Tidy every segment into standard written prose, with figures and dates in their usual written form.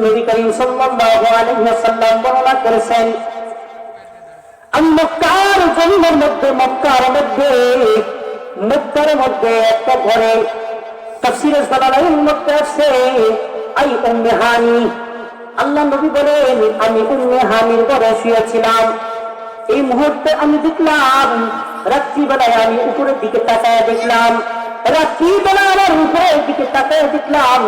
নবী করিম সাল্লাল্লাহু আলাইহি ওয়াসাল্লাম বর্ণনা করেছেন, আমি মক্কার জমিনের মধ্যে মক্কার মধ্যে একটা ঘরে তাফসীরে জালালাইনের মধ্যে আছে আই উম্মে হানি। আল্লাহ নবী বলেন, আমি উম্মে হানির ঘরে শুয়েছিলাম। এই মুহূর্তে আমি দেখলাম, রাত্রিবেলায় আমি উপরের দিকে তাকায় দেখলাম, রাত্রিবেলা আমার উপরের দিকে তাকায় দেখলাম,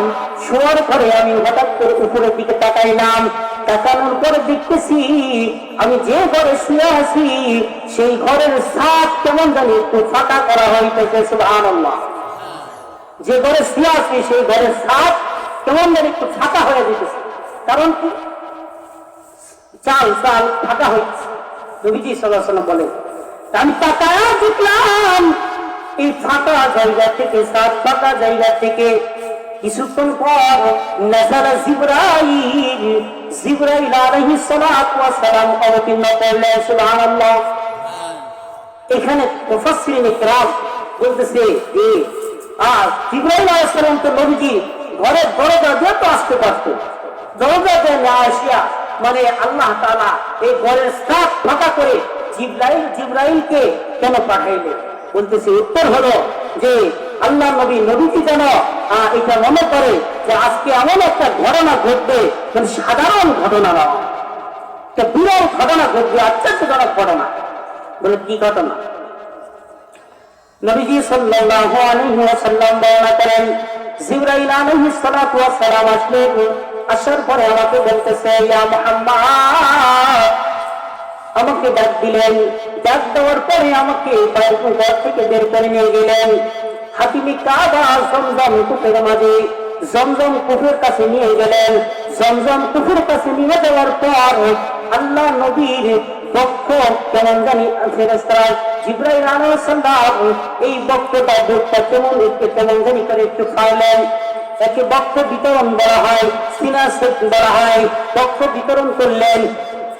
শোয়ার পরে আমি হঠাৎ করে উপরের দিকে তাকাইলাম। তাকানোর পরে দেখতেছি আমি যে ঘরে শুয়ে আছি সেই ঘরের ছাদ কেমন জানি একটু ফাঁকা করা হইতেছে। সুবহানাল্লাহ। যে ঘরে শুয়ে আছি সেই ঘরের ছাদ কেমন জানি একটু ফাঁকা হয়ে যেতেছে। কারণ কি? চাল ফাঁকা হয়েছে। নবীজি সাল্লাল্লাহু আলাইহি ওয়াসাল্লাম বলেন, আমি তাকায়া দেখলাম এই ফাঁকা জায়গা থেকে, সাত ফাঁকা জায়গা থেকে কিছুক্ষণ পর নাযালা জিবরাইল আলাইহিস সালাতু ওয়াস সালাম অবতীর্ণ করলেন। সুবহানাল্লাহ। এখানে মুফাসসিরিনে কিরাম বলতেছে যে জিবরাইল আলাইহিস সালাম তো নবীজি ঘরের দরজা দিয়ে তো আসতে পারতো, দরজা দিয়ে না আসিয়া মানে আল্লাহ তাআলা এই ঘরের সাত ফাঁকা করে জিবরাইলকে কেন পাঠাইলেন? বলতেছে উত্তর হলো যে আল্লাহ নবীজি যেন এটা মনে করে যে আজকে এমন একটা ঘটনা ঘটবে, মানে সাধারণ ঘটনা নয়, একটা বিরল ঘটনা ঘটবে, আশ্চর্যজনক ঘটনা। বলে কি ঘটনা? নবীজি সাল্লাল্লাহু আলাইহি ওয়াসাল্লাম বর্ণনা করেন, জিবরাইল আলাইহিস সালাতু ওয়াস সালাম আসলেন। আসার পরে আমাকে বলতেছে, ইয়া মুহাম্মদ, আমাকে ডাক দিলেন। ডাক দেওয়ার পরে আমাকে ঘর থেকে বের করে নিয়ে গেলেন। হাতিমে কাবা জমজম কূপের মাঝে, জমজম কূপের কাছে নিয়ে গেলেন। জমজম কূপের কাছে নিয়ে যাওয়ার পর আল্লাহ নবীর বক্ষ কেমন জানি ফেরেশতা জিবরাইল আলাইহিস সালাম এই বক্ষটা দুধটা কেমন জানি করে একটু খাওয়ালেন। একে বক্ষ বিতরণ বলা হয়, সিনা সেট বলা হয়। বক্ষ বিতরণ করলেন।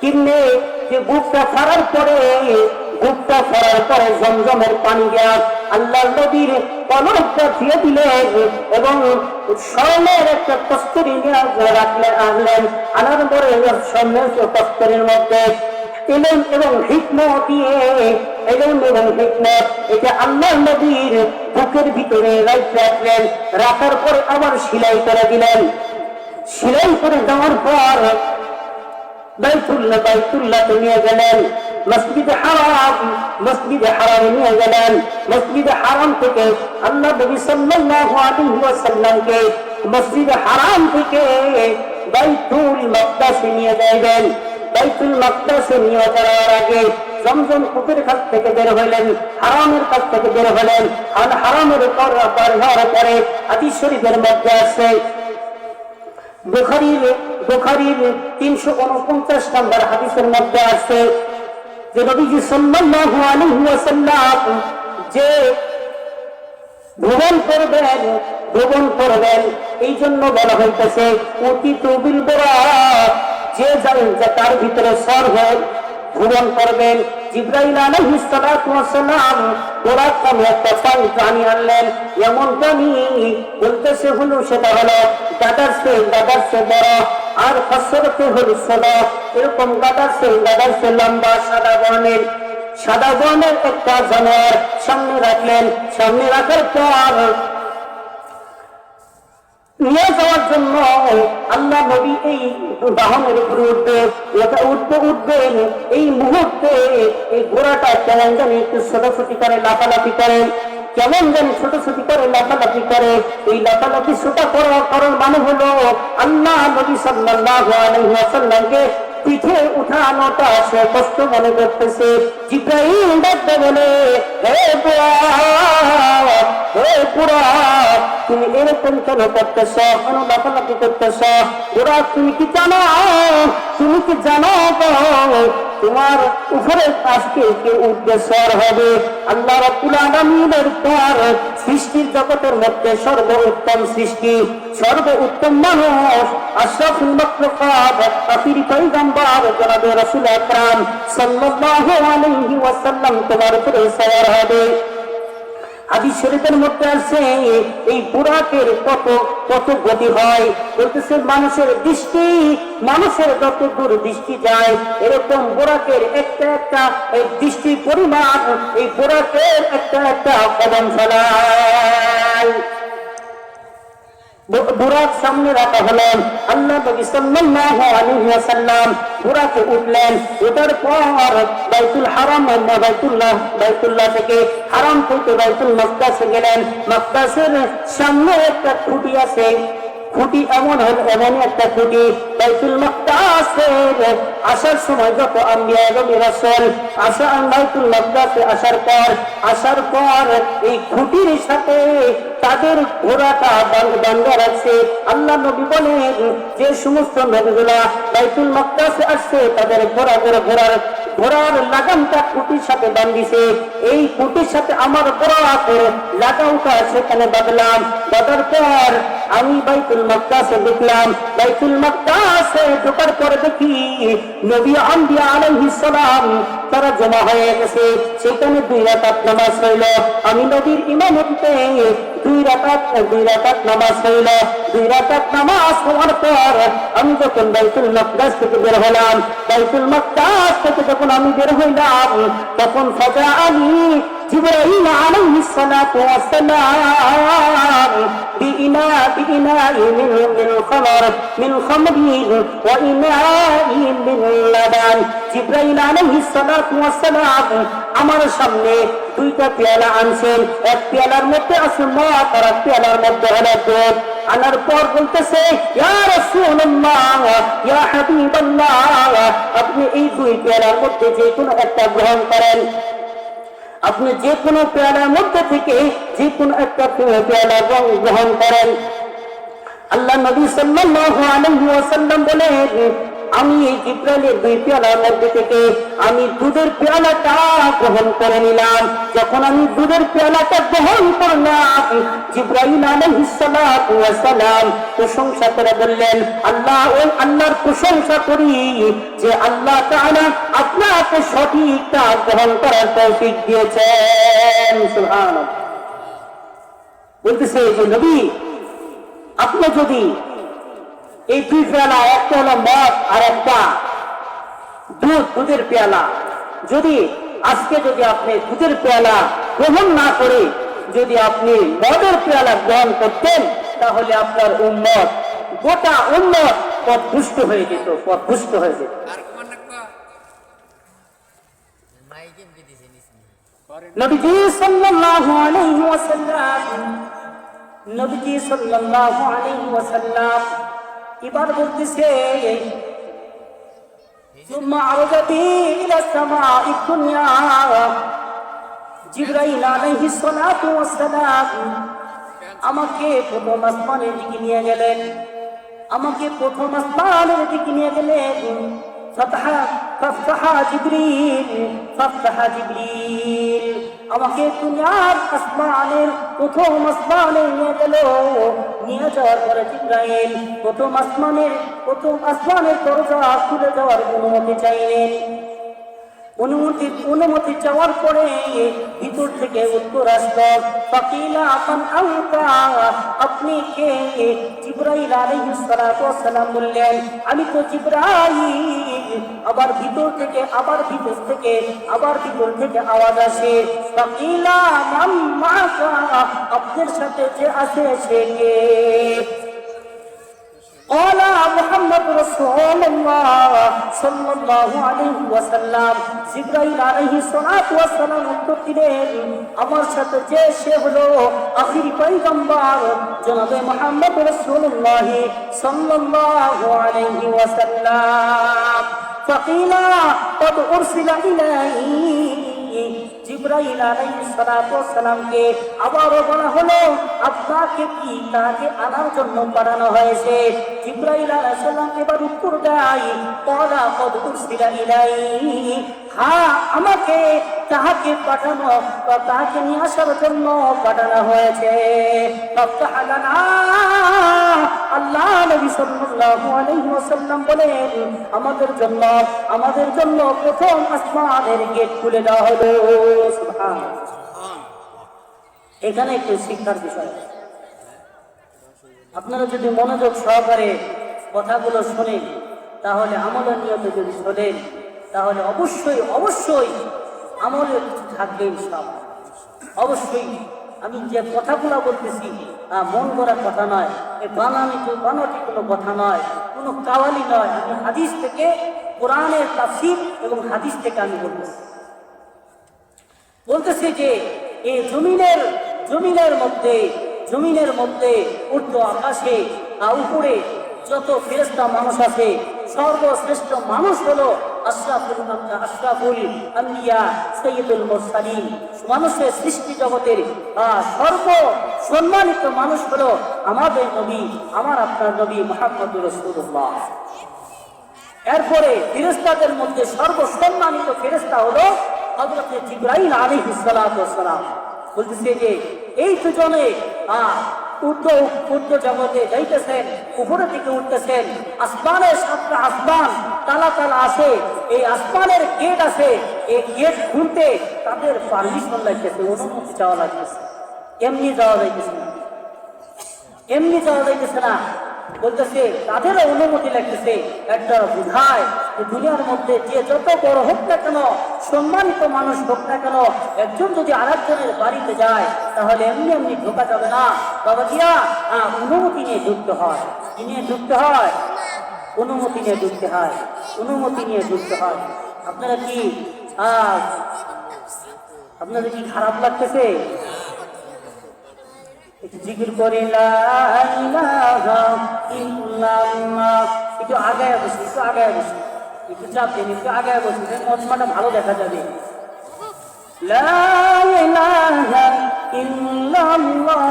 কিনে যে বুকটা ফাড়ার পরে জমজমের পানি দেয়া আল্লাহ নবীর কলবটা দিয়ে দিলেন এবং স্বর্ণের একটা কস্তুরি আনলেন। আনার পরে স্বর্ণের কস্তুরির মধ্যে এলেন এবং হিকমত দিয়ে এটা আল্লাহ নবীর বুকের ভিতরে রাখলেন। রাখার পরে আবার সেলাই করে দিলেন। সেলাই করে দেওয়ার পর বাইতুল্লাহকে নিয়ে গেলেন। মসজিদে হারামে নিয়ে গেলেন। মসজিদে হারাম থেকে আল্লাহ নবী সাল্লাল্লাহু আলাইহি ওয়াসাল্লামকে মসজিদে হারাম থেকে বাইতুল মাকদাসে নিয়ে যাবেন। বাইতুল মাকদাসে নিয়ে যাওয়ার আগে জমজম কূপের কাছ থেকে বের হলেন, হারামের কাছ থেকে বের হলেন। আর হারামের উপর হওয়ার পরে হাদিস শরীফের মধ্যে আছে, বুখারীর 349 নম্বর হাদিসের মধ্যে আছে যে নবীজি সাল্লাল্লাহু আলাইহি ওয়াসাল্লাম যে ভ্রমণ করবেন এই জন্য বলা হইতেছে উতিতু বিল বুরাক, যে তার ভিতরে সরবেন ভ্রমণ করবেন। জিবরাইল আলাইহিস সালাতু ওয়াস সালাম বুরাক নামে একটা প্রাণী আনলেন। এমন প্রাণী বলতেছে হলো সেটা হলো গাদার সে বড়, আর ফসরতে হলো সাদা, এরকম গাদার সে লম্বা সাদা বর্ণের একটা জানোয়ার সামনে রাখলেন। সামনে রাখার পর নিয়ে যাওয়ার জন্য আল্লাহ নবী এই বাহনের উপরে উঠবেন। এই মুহূর্তে এই ঘোড়াটা কেমন জানি একটু ছোটাছুটি করে, লাফালাফি করে, কেমন জানি ছোটাছুটি করে, লাফালাফি করে। এই লাফালাফি ছোটা করার মানে হলো আল্লাহ নবী সাল্লাল্লাহু আলাইহি ওয়াসাল্লামকে পিঠে উঠানোটা সে কষ্ট মনে করতেছে। জিবরাইল ডাকতে বলে, হে বুরাক, তুমি এরকম কেন করতেছ? কেন লাফালাফি করতেছ? বুরাক, তুমি কি জানো তোমার উপরে আজকে কে উদ্দেশ্যর হবে? আল্লাহ রাব্বুল আলামিনের পর সৃষ্টির জগতের মধ্যে সর্বোত্তম সৃষ্টি, সর্বোত্তম মানুষ, আশরাফুল মাখলুকাত, আখিরি পয়গম্বর জনাব রাসূল আকরাম সাল্লাল্লাহু আলাইহি ওয়াসাল্লাম তোমার উপরে সওয়ার হবে। হাদিস শরীফের মধ্যে আছে এই বুরাকের কত কত গতি হয়, বলতেছে মানুষের দৃষ্টি, মানুষের যত দূর দৃষ্টি যায় এরকম বুরাকের একটা একটা এই দৃষ্টি পরিমাণ এই বুরাকের একটা একটা কদম ফেলায়। বুরাক সামনে রাখা হলেন, আল্লাহ নবী সাল্লাল্লাহু আলাইহি ওয়াসাল্লাম বুরাকে উঠলেন। ওঠার পর বাইতুল হারাম বাইতুল্লাহ থেকে হারাম থেকে বাইতুল মাকদাসে গেলেন। মাকদাসের সামনে একটা খুঁটি আছে, খুঁটি এমন একটা খুঁটি, বাইতুল মাকদাসের আসার সময় যত আম্বিয়া নবী রাসূল বাইতুল মাকদাসে আসার পর এই খুঁটির সাথে তাদের ঘোড়াটা বান্ধা রাখছে। আল্লাহ নবী বলেন যে সমস্ত নবীগুলা বাইতুল মাকদাসে আসছে তাদের ঘোড়ার লাগামটা খুঁটির সাথে বান্ধিছে। এই খুঁটির সাথে আমার ঘোড়ার লাগামটা সেখানে বাঁধলাম। বাঁধার পর আমি বাইতুল মাকদাসে দেখলাম, বাইতুল মাকদাসে ঢোকার পরে দেখি নবী আম্বিয়া আলাইহিস সালাম তারা জমা হয়ে গেছে। সেখানে 2 রাকাত নামাজ হইল। আমি নবীর ইমামতিতে 2 রাকাত নামাজ হইল। 2 রাকাত নামাজ হওয়ার পর আমি যখন বাইতুল মাকদাস থেকে বের হলাম, বাইতুল মাকদাস থেকে যখন আমি বের হইলাম তখন ফাজা আলী জিবরাইল আলাইহিস সালাতু ওয়াস সালাম بإناء من خمر وإناء من لبن। জিবরাইল আলাইহিস সালাতু ওয়াস সালাম আমার সামনে 2টা পেয়ালা আনছেন। এক পেয়ালার মধ্যে আছে মদ আর এক পেয়ালার মধ্যে হলো দুধ। আনার পর বলতেছে, ইয়া রাসূলুল্লাহ, ইয়া হাবিবাল্লাহ, আপনি এই 2 পেয়ালার মধ্যে যে কোনো একটা গ্রহণ করেন। আপনি যে কোনো পেয়ালার মধ্যে থেকে যে কোনো একটা পেয়ালা গ্রহণ করেন। আল্লাহ নবী সাল্লাল্লাহু আলাইহি ওয়াসাল্লাম বলেন, আমি এই জিবরাইলের 2 পেয়ালার মধ্যে থেকে আমি দুধের পেয়ালাটা গ্রহণ করে নিলাম। যখন আমি দুধের পেয়ালাটা গ্রহণ করলাম, জিবরাইল আলাইহিস সালাতু ওয়াস সালাম প্রশংসা করে বললেন, আল্লাহর প্রশংসা করি যে আল্লাহ তাআলা আপনাকে সঠিকটা গ্রহণ করার তৌফিক দিয়েছেন। সুবহানাল্লাহ। বলতেছে যে নবী, আপনি যদি এই 2 পেয়ালা, একটা হলো মদ আর একটা দুধের পেয়ালা, যদি আজকে যদি আপনি দুধের পেয়ালা গ্রহণ না করে যদি আপনি মদের পেয়ালা গ্রহণ করতেন তাহলে আপনার উম্মত, গোটা উম্মত পথভ্রষ্ট হয়ে যেত। নবীজি সাল্লাল্লাহু আলাইহি ওয়াসাল্লাম এবার বলতেছে, জিবরাইল আলাইহিস সালাতু ওয়াস সালাম আমাকে প্রথম আসমানের দিকে নিয়ে গেলেন। ফাফতাহা জিবরিল আমাকে দুনিয়ার আসমানের প্রথম আসমানে নিয়ে গেল। নিয়ে যাওয়ার পরে জিবরাইল প্রথম আসমানের দরজা খুলে যাওয়ার অনুমতি চাইলেন। অনুমতি চাওয়ার পরে ভিতর থেকে উত্তর আসলো, ফাকিলা মান আনতা, আপনি কে? জিবরাইল আলাইহিস সালাতু ওয়াস সালাম বললেন, আমি তো জিবরাইল। আবার ভিতর থেকে আওয়াজ আসে, ফাকিলা মান মাকা, আপনার সাথে যে আছে সে কে? قال محمد رسول الله صلى الله عليه وسلم। জিবরাইল আলাইহিস সালাতু ওয়াস সালাম উত্তর দিলেন, আমার সাথে যে সে হলো আখিরি পয়গম্বর জনাবে মুহাম্মদ রাসূলুল্লাহ সাল্লাল্লাহু আলাইহি ওয়াসাল্লাম। ফাকিলা কদ উরসিলা ইলাইহি, জিবরাইল আলাইহিস সালাতু ওয়াস সালামকে আবারও বলা হলো, আপনাকে কি তাকে আনার জন্য পাঠানো হয়েছে? জিবরাইল আলাইহিস সালাম এবার উত্তর দেয়, ক্বালা কদ উরসিলা ইলাইহি, হ্যাঁ আমাকে তাহাকে পাঠানো বা তাহাকে নিয়ে আসার জন্য পাঠানো হয়েছে। আল্লাহ নবী সাল্লাল্লাহু আলাইহি ওয়াসাল্লাম বলেন, আমাদের জন্য প্রথম আসমানের গেট খুলে দেওয়া হলো। সুবহানাল্লাহ। এখানে একটু শিক্ষার বিষয়। আপনারা যদি মনোযোগ সহকারে কথাগুলো শোনেন, তাহলে আমলের নিয়তে যদি শোনেন, তাহলে অবশ্যই অবশ্যই আমলের কিছু থাকবে ইনশাআল্লাহ। অবশ্যই আমি যে কথাগুলো বলতেছি মন করা কথা নয়, এই বানাটি কোনো কথা নয়, কোনো কাওয়ালি নয়। আমি হাদিস থেকে, কোরআনের তাফসীর এবং হাদিস থেকে আমি বলতেছি যে এই জমিনের মধ্যে ঊর্ধ্ব আকাশে উপরে যত ফেরেশতা মানুষ আছে, সর্বশ্রেষ্ঠ মানুষ হলো আশরাফুল আম্বিয়া সাইয়্যিদুল মুরসালিন। মানুষের সৃষ্টি জগতের সর্ব সম্মানিত মানুষ হলো আমাদের নবী, আমার আপনার নবী মুহাম্মদুর রাসূলুল্লাহ। এরপরে ফেরেশতাদের মধ্যে সর্বসম্মানিত ফেরেশতা হলো হযরত জিবরাইল আলাইহিস সালাতু ওয়াস সালাম। বলতেছে যে এই দুজনে ঊর্ধ্ব জগতে যাইতেছেন, উপরের দিকে উঠতেছেন। আসমানের 7টা আসমান তালা আছে, এই আসমানের গেট আছে, এই গেট খুলতে তাদের পারমিশন লাগতেছে, অনুমতি চাওয়া লাগতেছে। এমনি যাওয়া যাইতেছে না, বলতেছে তাদেরও অনুমতি লাগতেছে। একটা বুঝায় যে দুনিয়ার মধ্যে যে যত বড় হোক না কেন, সম্মানিত মানুষ হোক না কেন, একজন যদি আরেকজনের বাড়িতে যায় তাহলে এমনি এমনি ঢোকা যাবে না। বাবা দিয়া অনুমতি নিয়ে ঢুকতে হয়। কি নিয়ে ঢুকতে হয়? অনুমতি নিয়ে ঢুকতে হয়। অনুমতি নিয়ে ঢুকতে হয়। আপনাদের কি খারাপ লাগতেছে? একটু জিকির করি লা ইলাহা ইল্লাল্লাহ। একটু আগায় বসি, একটু চাপ দিন, একটু আগায় বসি, মজমাটা ভালো দেখা যাবে। লা ইলাহা ইল্লাল্লাহ,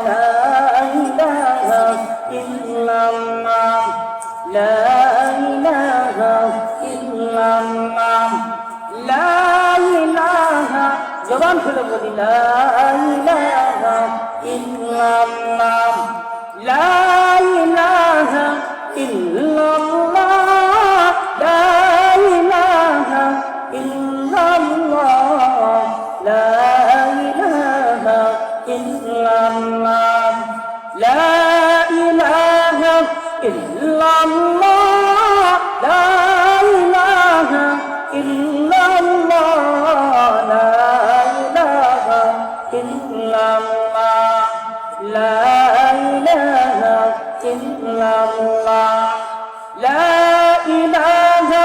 লা ইলাহা ইল্লাল্লাহ, লা ইলাহা ইল্লাল্লাহ, লা ইলাহা। জবান খুলে বলি লা ইলাহা ইল্লাল্লাহ, লা ইলাহা ইল্লাল্লাহ, লা ইলাহা ইল্লাল্লাহ, লা ইলাহা ইল্লাল্লাহ, লা ইলাহা ইল্লাল্লাহ, লা ইলাহা ইল্লাল্লাহ, লা ইলাহা ইল্লাল্লাহ, লা ইলাহা ইল্লাল্লাহ, লা ইলাহা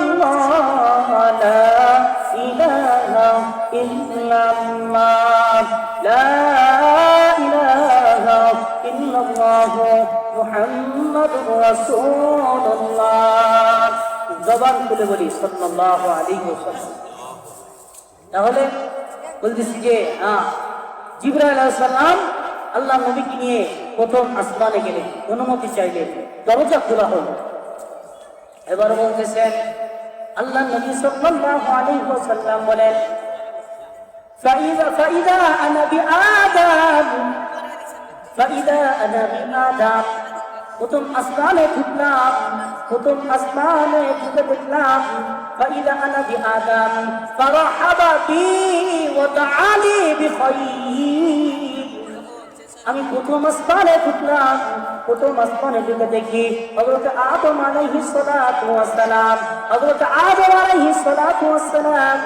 ইল্লাল্লাহ, লা ইলাহা ইল্লাল্লাহ, লা ইলাহা ইল্লাল্লাহ মুহাম্মাদুর রাসূলুল্লাহ। জবান খুলে বলি সাল্লাল্লাহু আলাইহি ওয়াসাল্লাম। তাহলে বলতেছি যে জিবরাইল আলাইহিস সালাম আল্লাহ নবীকে নিয়ে প্রথম আসমানে গেলেন, অনুমতি চাইলেন, দরজা খোলা হলো। এবার বলতেছেন আল্লাহ নবী সাল্লাল্লাহু আলাইহি ওয়াসাল্লাম বলেন ফাইদা আনা বিআদাম, প্রথম আসমানে ঢুকলাম, প্রথম আসমানে ঢুকে দেখলাম ফাইদা আনা বিআদাম ফারহাবা বি ওয়া তাআলি বিখাইর। আমি প্রথম আসমানে ঢুকলাম, প্রথম আসমানে ঢুকে দেখি হযরত আদম আলাইহিস সালাতু ওয়াস সালাম, হযরত আদম আলাইহিস সালাতু ওয়াস সালাম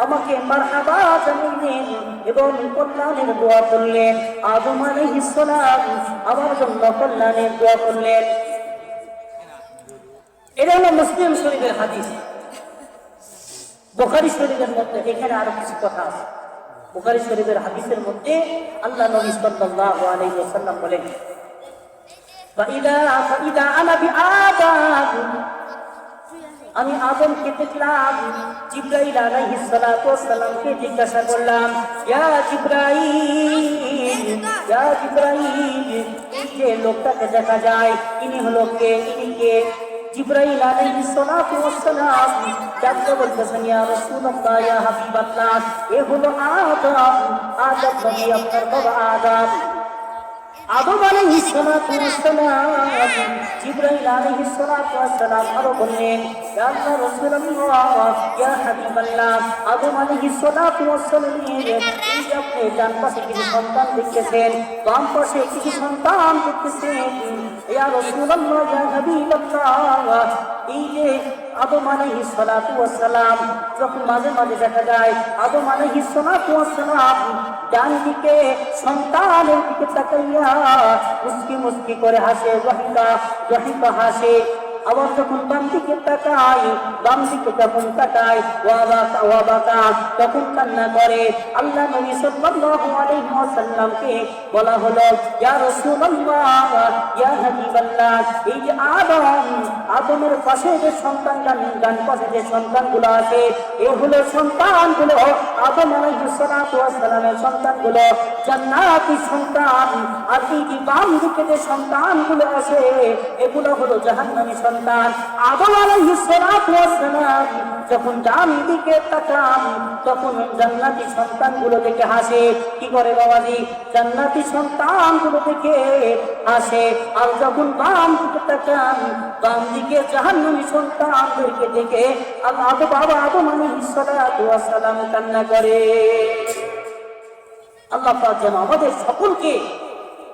আমাকে মারহাবা জানালেন এবং কল্যাণের দোয়া করলেন। আদম আলাইহিস সালাম আমার জন্য কল্যাণের দোয়া করলেন। এটা হলো মুসলিম শরীফের হাদিস। বুখারী শরীফের মধ্যে এখানে আরো কিছু কথা আছে। বুখারী শরীফের হাদিসের মধ্যে আল্লাহ নবী সাল্লাল্লাহু আলাইহি ওয়াসাল্লাম বলেন ফাইদা আনা বিআদাম, আমি আদমকে দেখলাম। জিবরাইল আলাইহিস সালাতু ওয়াস সালামকে জিজ্ঞাসা করলাম ইয়া জিবরাইল, ইয়া জিবরাইল, এই যে লোকটাকে দেখা যায় ইনি হলো কে, ইনি কে? জিবরাইল আলাইহিস সালাতু ওয়াস সালাম ডাকতে বলতেছেন ইয়া রাসূলুল্লাহ, ইয়া হাবিবাল্লাহ, এ হলো আদম। আদম নবী, আপনার বাবা আদম। আদম আলাইহিস সালাতু ওয়াস সালাম জিবরাইল আলাইহিস সালাতু ওয়াস সালাম আরো বললেন, ইয়া আল্লাহ রাসূলুল্লাহ, ইয়া হাবিবাল্লাহ, আদম আলাইহিস সালাতু ওয়াস সালামের এই যে আপনি ডান পাশে কিছু সন্তান দেখতেছেন, বাম পাশে কিছু সন্তান দেখতেছেন, ইয়া রাসূলুল্লাহ, ইয়া হাবিবাল্লাহ, এই যে আদম আলাইহিস সালাতু ওয়াস সালাম যখন মাঝে মাঝে দেখা যায় আদম আলাইহিস সালাতু ওয়াস সালাম ডান দিকে সন্তানের দিকে তাকাইয়া মুস্কি মুস্কি করে হাসে, রহিকা রহিকা হাসে। আবার যখন বাম দিকে তাকাই, বাম দিকে যখন তাকাই ওয়াবাকা তখন কান্না করে। আল্লাহ নবী সাল্লাল্লাহু আলাইহি ওয়াসাল্লামকে বলা হলো, ইয়া রাসূলুল্লাহ, ইয়া হাবিবাল্লাহ, এই যে আদমের পাশে যে সন্তান, ডান পাশে যে সন্তানগুলো আছে, এ হলো সন্তানগুলো আদম আলাইহিস সালাতু ওয়াস সালামের সন্তানগুলো জান্নাতি সন্তান। আর এই যে বাম দিকে যে সন্তানগুলো আছে এগুলো হলো জাহান্নামী সন্তান। আদম আলাইহিস সালাতু ওয়াস সালাম যখন ডান দিকে তাকান তখন জান্নাতি সন্তানগুলো দেখে হাসে। কি করে বাবাজি? জান্নাতি সন্তানগুলো দেখে হাসে। আর যখন বাম দিকে তাকান, বাম দিকে জাহান্নামী সন্তানদেরকে দেখে বাবা আদম আলাইহিস সালাতু ওয়াস সালাম কান্না করে। আল্লাহ পাক যেন আমাদের সকলকে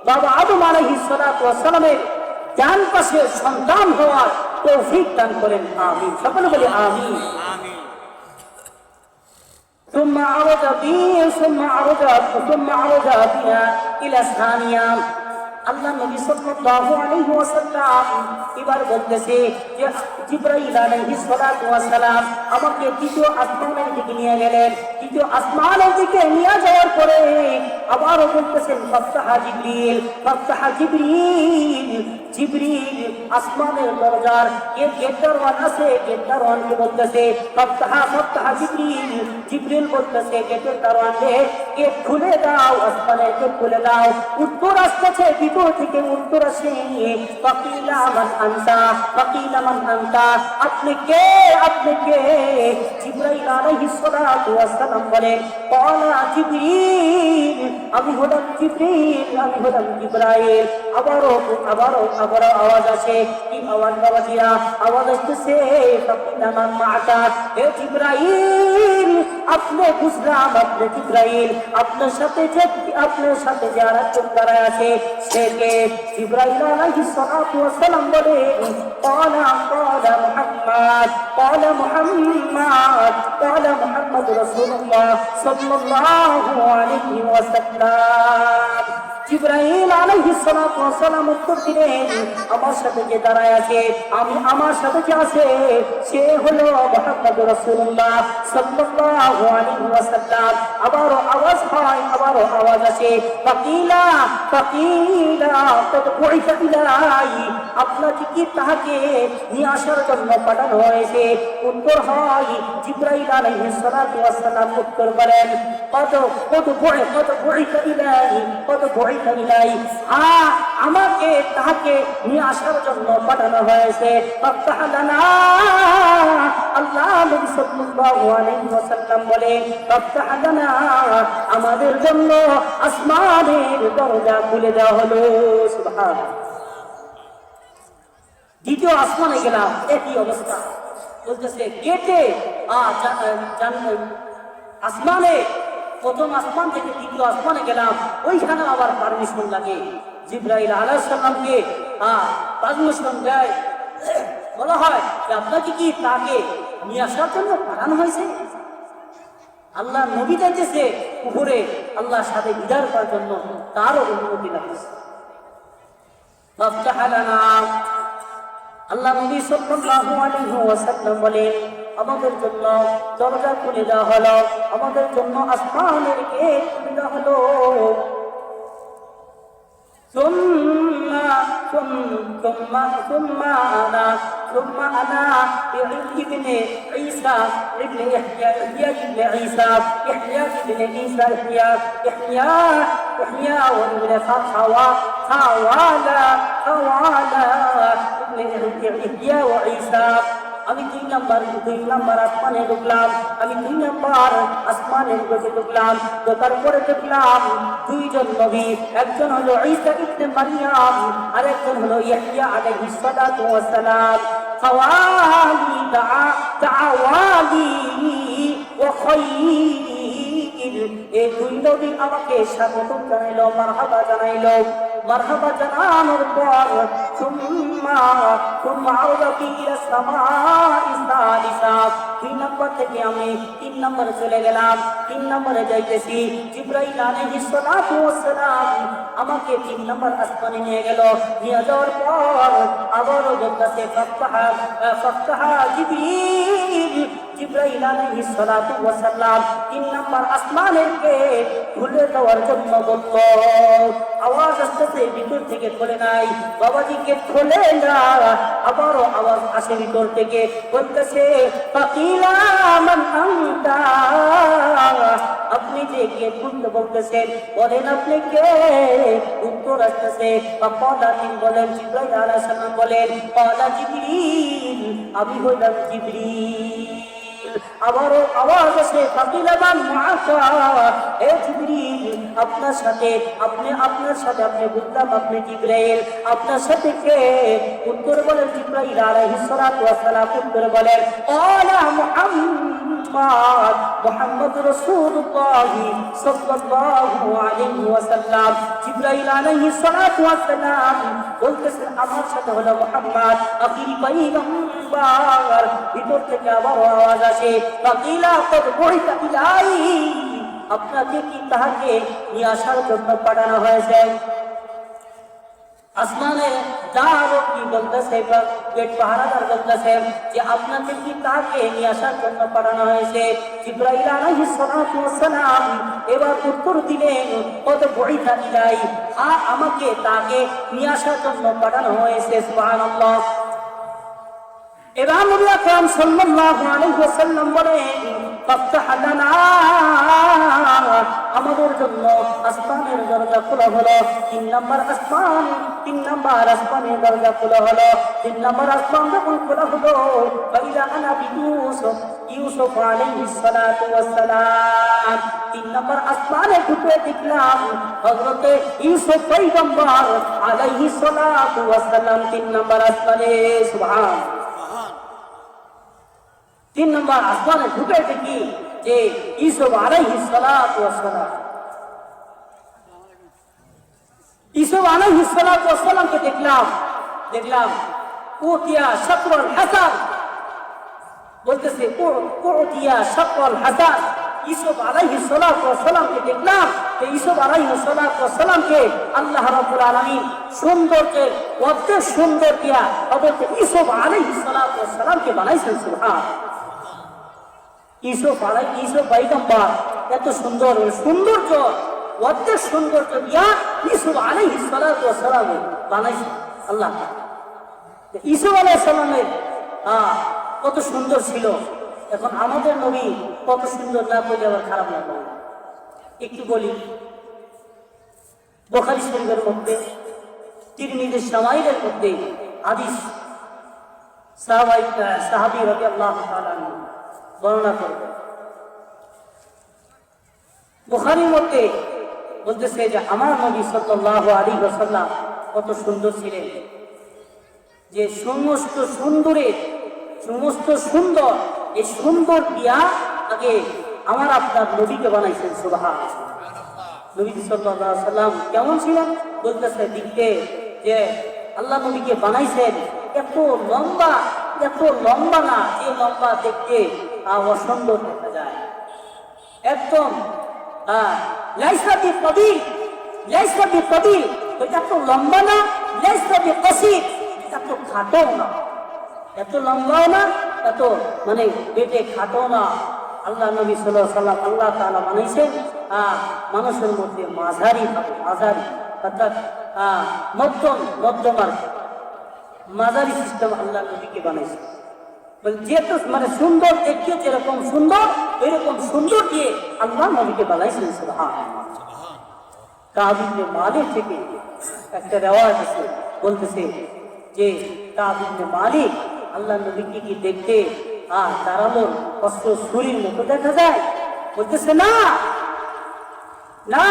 বাবা আদম আলাইহিস সালাতু ওয়াস সালামের ডান পাশে সন্তান হওয়ার তৌফিক দান করেন, আমিন। সকলে বলি আমিন। ثم عرج بنا إلى ثانية। আল্লাহ নবী সাল্লাল্লাহু আলাইহি ওয়াসাল্লাম এবার বলতেছে যে জিবরাইল আলাইহিস সালাতু ওয়াস সালাম আমাকে দ্বিতীয় আসমানের দিকে নিয়ে গেলেন। দ্বিতীয় আসমানের দিকে নিয়ে যাওয়ার পরে আবারও বলতেছেন, ফাফতাহা জিবরিল। জিবরিল আসমানের দরজার গেটদারওয়ান আছে, গেটদারওয়ানকে বলতেছে ফাফতাহা জিবরিল। জিবরিল বলতেছে গেটের দারওয়ানকে, গেট খুলে দাও, আসমানের গেট খুলে দাও। উত্তর আসতেছে, ভিতর থেকে উত্তর আসে, ফাকিলা মান আনতা, আপনি কে? জিবরাইল আলাইহিস সালাতু ওয়াস সালাম বলেন, ক্বালা জিবরিল, আমি হলাম জিবরাইল। আবারও আওয়াজ আসে। কি আওয়াজ বাবাজিরা? আওয়াজ আসতেছে, ফাকিলা মান মাআকা, হে জিবরাইল, আপনি বুঝলাম আপনি জিবরাইল, আপনার সাথে যে আরেকজন দাঁড়ায় আছে সে কে? জিবরাইল আলাইহিস সালাতু ওয়াস সালাম বলেন, ক্বালা মুহাম্মদ রাসূলুল্লাহ সাল্লাল্লাহু আলাইহি ওয়াসাল্লাম। জিবরাইল আলাইহিস সালাতু ওয়াস সালাম উত্তর দিলেন, আমার সাথে যে দাঁড়ায় আছে, আমার সাথে যে আছে সে হলো মুহাম্মদ রাসূলুল্লাহ সাল্লাল্লাহু আলাইহি ওয়াসাল্লাম। আবারও আওয়াজ হয়, আবারও আওয়াজ আসে, ফাকিলা কদ বুইসা ইলাই, আপনাকে কি তাহাকে নিয়ে আসার জন্য পাঠানো হয়েছে? উত্তর হয়, জিবরাইল আলাইহিস সালাতু ওয়াস সালাম উত্তর বলেন, কদ বুইসা ইলাই, আমাকে তাহাকে নিয়ে আসার জন্য পাঠানো হয়েছে। আল্লাহ নবী সাল্লাল্লাহু আলাইহি ওয়াসাল্লাম বলে, আমাদের জন্য আসমানের দরজা খুলে দেওয়া হলো। সুবহানাল্লাহ। দ্বিতীয় আসমানে গেলাম, একই অবস্থা। বলতেছে গেটে আসমানে, প্রথম আসমান থেকে দ্বিতীয় আসমানে গেলাম, ওইখানে আবার পারমিশন লাগে। জিবরাইল আলাইহিস সালামকে পারমিশন দেয়, বলা হয় যে আপনাকে কি তাকে নিয়ে আসার জন্য পাঠানো হয়েছে? আল্লাহ নবী যাইতেছে উপরে আল্লাহর সাথে দিদার করার জন্য, তারও অনুমতি লাগছে। আল্লাহ নবী সাল্লাল্লাহু আলাইহি ওয়াসাল্লাম বলেন, আমাদের জন্য দরজা খুলে দেওয়া হলো, আমাদের জন্য আসমানের গেট খুলে দেওয়া হলো। ثم أنا ابن عيسى ابن يحيى ابن عيسى يحيى ابن عيسى يحيى وابن خوالة ابن يحيى وعيسى। আমি 2 নাম্বার আসমানে ঢুকলাম, আমি 2 নাম্বার আসমানের গতি ঢুকলাম। ঢোকার পরে দেখলাম দুইজন নবী, একজন হলো ঈসা ইবনে মারইয়াম আর একজন হলো ইয়াহইয়া আলাইহিস সালাতু ওয়াস সালাম। খাওয়ালি দাওয়ালি ওয়া খায়র, এই দুই নবী আমাকে স্বাগত জানাইলো, মারহাবা জানাইলো। মারহাবা জানানোর পর সুম্মা আওরাতি ইলা সামাই সালিসা, 2 নম্বর থেকে আমি 3 নম্বরে চলে গেলাম। 3 নম্বরে যাইতেছি, জিবরাইল আলাইহিস সালাতু ওয়াস সালাম আমাকে 3 নম্বর আসমানে নিয়ে গেল। নিয়ে যাওয়ার পর আবারও বলতেছে ফাফতাহা জিবরাইল আলাইহিস সালাতু ওয়াস সালাম 3 নম্বর আসমানের কে খুলে দেওয়ার জন্য বলল। আওয়াজ আসতেছে ভিতর থেকে, খোলে নাই বাবাজি, কে খোলে না। আবারও আওয়াজ আসে ভিতর থেকে, বলতেছে ফাকিলা মান আনতা, আপনি যে কে খুলতে বলতেছেন, বলেন আপনি কে। উত্তর আসতেছে তিনি বলেন, জিবরাইল আলাইহিস সালাম বলেন, ক্বালা জিবরিল, আমি হলাম জিবরিল। আবারও আওয়াজ আসে ফাকিলা মান মাআকা, হে জিবরিল আপনার সাথে আপনার সাথে আপনি বুঝলাম আপনি জিবরাইল, আপনার সাথে কে। উত্তর বলেন জিবরাইল আলাইহিস সালাতু ওয়াস সালাম, উত্তর বলেন ক্বালা মুহাম্মদ রাসূলুল্লাহ সাল্লাল্লাহু আলাইহি ওয়াসাল্লাম। জিবরাইল আলাইহিস সালাতু ওয়াস সালাম বলতেছেন আমার সাথে হলো মুহাম্মদ আখির পয়গম্বর। ভিতর থেকে আবার আওয়াজ আসে ফাকিলা কদ বুইতা ইলাই, আপনাকে কি তাহাকে নিয়ে আসার জন্য পাঠানো হয়েছে। আসমানে দারও কি বলতেছে, গেট পাহারাদার বলতেছে যে আপনাকে কি তাকে নিয়ে আসার জন্য পাঠানো হয়েছে। জিবরাইল আলাইহিস সালাতু ওয়াস সালাম এবার উত্তর দিলেন কত বুইতা ইলাই, আমাকে তাকে নিয়ে আসার জন্য পাঠানো হয়েছে। সুবহানাল্লাহ। এবার নবী আকরাম সাল্লাল্লাহু আলাইহি ওয়াসাল্লাম বলেন ফাফতাহ লানা, আমাদের জন্য আসমানের দরজা খোলা হলো। 3 নম্বর আসমানের দরজা খোলা হলো। 3 নম্বর আসমান যখন খোলা হলো, ফাইদা আনা ইউসুফ আলাইহিস সালাতু ওয়াস সালাম। 3 নম্বর আসমানে ঢুকে দেখলাম হযরত ইউসুফ পয়গম্বর আলাইহিস সালাতু ওয়াস সালাম 3 নম্বর আসমানে। সুবহান। 3 নম্বর আসমানে ঢুকে দেখি যে ইউসুফ আলাইহিস সালাতু ওয়াস সালাম, ইউসুফ আলাইহিস সালাতু ওয়াস সালামকে দেখলাম উতিয়া শাকরুল হাসান, বলতেছে উতিয়া শাকরুল হাসান। ইউসুফ আলাইহিস সালাতু ওয়াস সালামকে দেখলাম যে ইউসুফ আলাইহিস সালাতু ওয়াস সালামকে আল্লাহ রাব্বুল আলামিন সৌন্দর্যের অর্ধেক সুন্দর দিয়া হযরত ইউসুফ আলাইহিস সালাতু ওয়াস সালামকে বানাইছেন। সুবহান। ইউসুফ পয়গম্বর এত সৌন্দর্য অর্ধেক সৌন্দর্য দিয়া ইউসুফ আলাইহিস সালাতু ওয়াস সালাম বানাইছেন আল্লাহ। ইউসুফ আলাইহিস সালামের কত সুন্দর ছিল, এখন আমাদের নবী কত সুন্দর না বলে আবার খারাপ লাগবে। একটু বলি, বুখারী শরীফের মধ্যে তিরমিজি শামাইলের মধ্যে হাদিস সাহাবী রাদিয়াল্লাহু তাআলা বর্ণনা করবে। বুখারীর মধ্যে বলতেছে যে আমার নবী সাল্লাল্লাহু আলাইহি ওয়াসাল্লাম কত সুন্দর ছিলেন, যে সমস্ত সুন্দর এই সুন্দর দিয়া আগে আমার আপনার নবীকে বানাইছেন। সুবহানাল্লাহ। নবী সাল্লাল্লাহু আলাইহি ওয়াসাল্লাম কেমন ছিলেন বলতেছে, দেখতে যে আল্লাহ নবীকে বানাইছেন এত লম্বা না, যে লম্বা দেখতে অসুন্দর দেখা যায়, একদম লাইসা বিতাবিল, এটা তো লম্বা না, লাইসা বিকাসির, এটা তো খাটো না, এত লম্বাও না, এত মানে পেটে খাটো না। আল্লাহ নবী সাল্লাল্লাহু আলাইহি ওয়াসাল্লাম আল্লাহ তাআলা বানাইছেন মানুষের মধ্যে মাঝারি অর্থাৎ মধ্যমার মাঝারি সিস্টেম আল্লাহ নবীকে বানাইছে। যেহেতু মানে সুন্দর দেখতে যেরকম সুন্দর এরকম সুন্দর দিয়ে আল্লাহ নবীকে বানাইছেন। সুবহানাল্লাহ। কাব ইবনে মালিক থেকে একটা রিওয়ায়াত আছে, বলতেছে যে কাব ইবনে মালিক আল্লাহ নবীকে কি দেখতে তারালোর অস্ত্র ছুরির মতো দেখা যায়? বলতেছে না, না,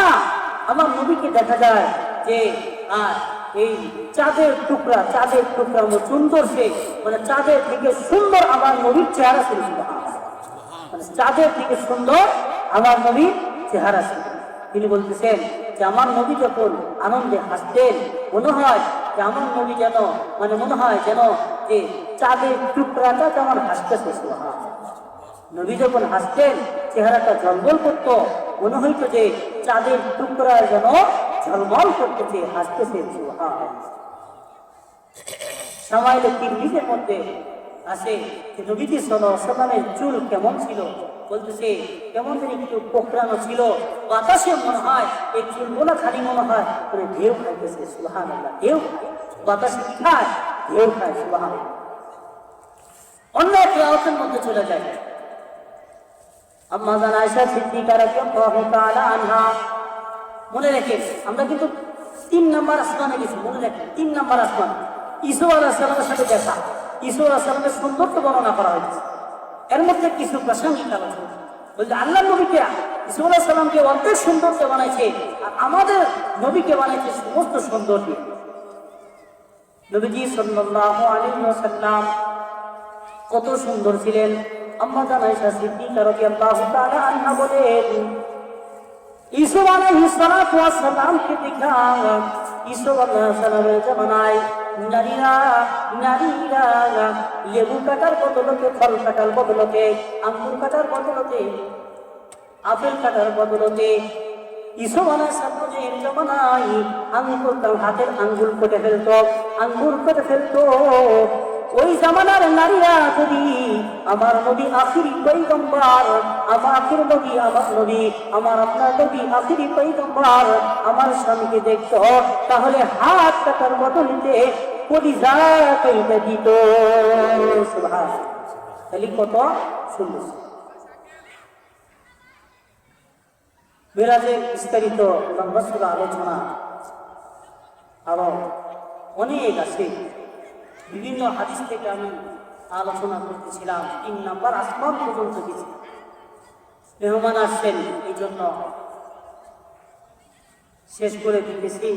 আমার নবীকে দেখা যায় যে এই চাঁদের টুকরা সুন্দর, সে মানে চাঁদের থেকে সুন্দর আমার নবীর চেহারা ছিল। মানে চাঁদের থেকে সুন্দর আমার নবীর চেহারা ছিল। তিনি বলতেছেন যে আমার নবী যখন আনন্দে হাসতেন, মনে হয় যে আমার নবী যেন মনে হয় যেন যে চাঁদের টুকরাটা যেমন হাসতেছে। নবী যখন হাসতেন চেহারাটা ঝলমল করতো, মনে হইতো যে চাঁদের টুকরা যেন ঝলমল করতেছে, হাসতেছে। সামাইলে 3 মিনিটের মধ্যে আসে যে নবীজি সাল্লাল্লাহু আলাইহি ওয়াসাল্লামের চুল কেমন ছিল? বলতেছে কেমন যেন একটু কোকড়ানো ছিল, বাতাসে মনে হয় এই চুলগুলো খালি মনে হয় মানে ঢেউ খাইতেছে। সুবহানাল্লাহ, ঢেউ বাতাসে কি খায়? ঢেউ খায়। সুবহানাল্লাহ। অন্য একটা আলোচনার মধ্যে চলে যায়। আম্মা জান আয়েশা সিদ্দিকা রাদিয়াল্লাহু তাআলা আনহা, মনে রেখেন আমরা কিন্তু 3 নাম্বার আসমানে গেছি। মনে রাখেন 3 নাম্বার আসমান, ঈসা আলাইহিস সালামের সাথে দেখা। ঈসা আলাইহিস সালামের সৌন্দর্য বর্ণনা করা হয়েছে। এর মধ্যে কিছু প্রাসঙ্গিক আলোচনা বলছে আল্লাহ নবীকে ঈসা আলাইহিস সালামকে অর্ধেক সৌন্দর্য বানাইছে, আর আমাদের নবীকে বানাইছে সমস্ত সৌন্দর্য। নবীজি সাল্লাল্লাহু আলাইহি ওয়াসাল্লাম কত সুন্দর ছিলেন। আম্মা জান আয়েশা সিদ্দিকা রাদিয়াল্লাহু তাআলা আনহা বলেন, ঈসা আলাইহিস সালাতু ওয়াস সালামকে দেখা ঈসা আলাইহিস সালামের জামানায় নারীরা লেবু কাটার বদলতে, ফল কাটার বদলতে, আঙ্গুর কাটার বদলতে, আপেল কাটার বদলতে ঈসা আলাইহিস সালামের জামানায় হাতের আঙ্গুল কেটে ফেলতো। ওই জামানার নারীরা যদি আমার নবী আখিরি পয়গম্বর, আমার আপনার নবী আখিরি পয়গম্বর আমার স্বামীকে দেখত, তাহলে হাত কাটার বদলিতে কলিজা কেটে দিত। সুবহানাল্লাহ, তাহলে কত সুন্দর। মেরাজের বিস্তারিত লম্বা আলোচনা আরো অনেক আছে। বিভিন্ন হাদিস থেকে আমি আলোচনা করতেছিলাম। 3 নাম্বার আসমান পর্যন্ত গেছি। মেহমান আসছেন, এই জন্য শেষ করে দিতেছি।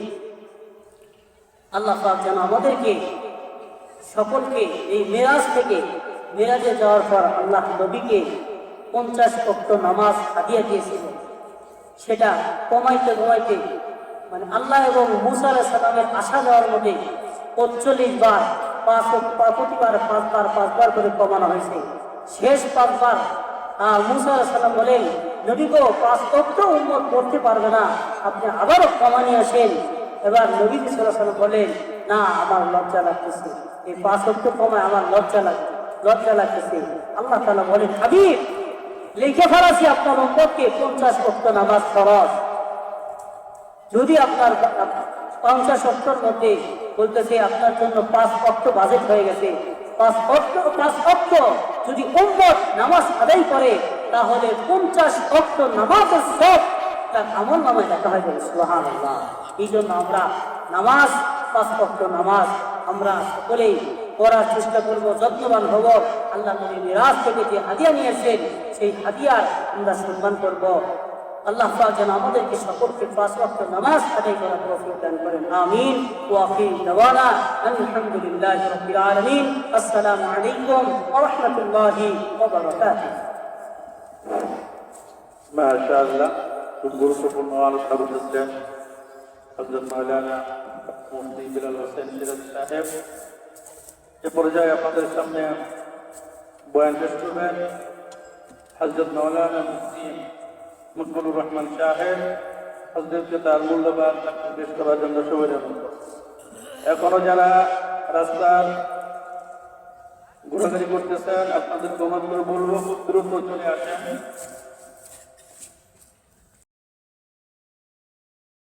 আল্লাহ পাক যেন আমাদেরকে সকলকে এই মেরাজে যাওয়ার পর আল্লাহ নবীকে 50 ওয়াক্ত নামাজ হাদিয়া দিয়েছিল। সেটা কমাইতে মানে আল্লাহ এবং মুসা আলাইহিস সালামের আসা যাওয়ার মধ্যে 45 বার, প্রতিবার 5 বার করে কমানো হয়েছে। শেষ 5 বার মুসা আলাইহিস সালাম বলেন, নবী গো 5 ওয়াক্ত উম্মত করতে পারবে না, আপনি আবারও কমানি আসেন। এবার নবী সাল্লাল্লাহু আলাইহি ওয়াসাল্লাম বলেন, না, আমার লজ্জা লাগতেছে, এই 5 ওয়াক্ত কমায় আমার লজ্জা লাগতেছে। আল্লাহ তাআলা বলেন, হাবিব লিখে ফেলাছি আপনার উম্মতকে 50 ওয়াক্ত নামাজ ফরজ। যদি আপনার 50 ওয়াক্তের মধ্যে বলতেছে আপনার জন্য 5 ওয়াক্ত বাজেট হয়ে গেছে, 5 ওয়াক্ত যদি উম্মত নামাজ আদায় করে, তাহলে 50 ওয়াক্ত নামাজের সব তার আমল নামায় লেখা হয়ে যাবে। সুবহানাল্লাহ। এই জন্য আমরা নামাজ, 5 ওয়াক্ত নামাজ আমরা সকলেই পড়ার চেষ্টা করব, যত্নবান হব। আল্লাহ নবী মিরাজ থেকে যে হাদিয়া নিয়েছেন, সেই হাদিয়ার আমরা সম্মান করব। আল্লাহ পাক যেন আমাদেরকে সকলকে 5 ওয়াক্ত নামাজ আদায় করার তৌফিক দান করেন। আমিন। ওয়া আখির দাওয়ানা আলহামদুলিল্লাহি রাব্বিল আলামিন। আসসালামু আলাইকুম ওয়া রাহমাতুল্লাহি ওয়া বারাকাতুহু। মাশাআল্লাহ, খুব গুরুত্বপূর্ণ আলোচনা করতেছেন হযরত মাওলানা মুফতি বিলাল হোসেন সিরাজ সাহেব। এ পর্যায়ে আপনাদের সামনে বয়ান পেশ করবেন হযরত মাওলানা মুফতি মুকবুলুর রহমান সাহেব। হযরতকে তার মূল্যবান বক্তব্য পেশ করার জন্য সুবিধাবন্ধ। এখনো যারা রাস্তার ঘোরাঘুরি করতেছেন, আপনাদের অনুরোধ করে বলবো দ্রুত চলে আসেন।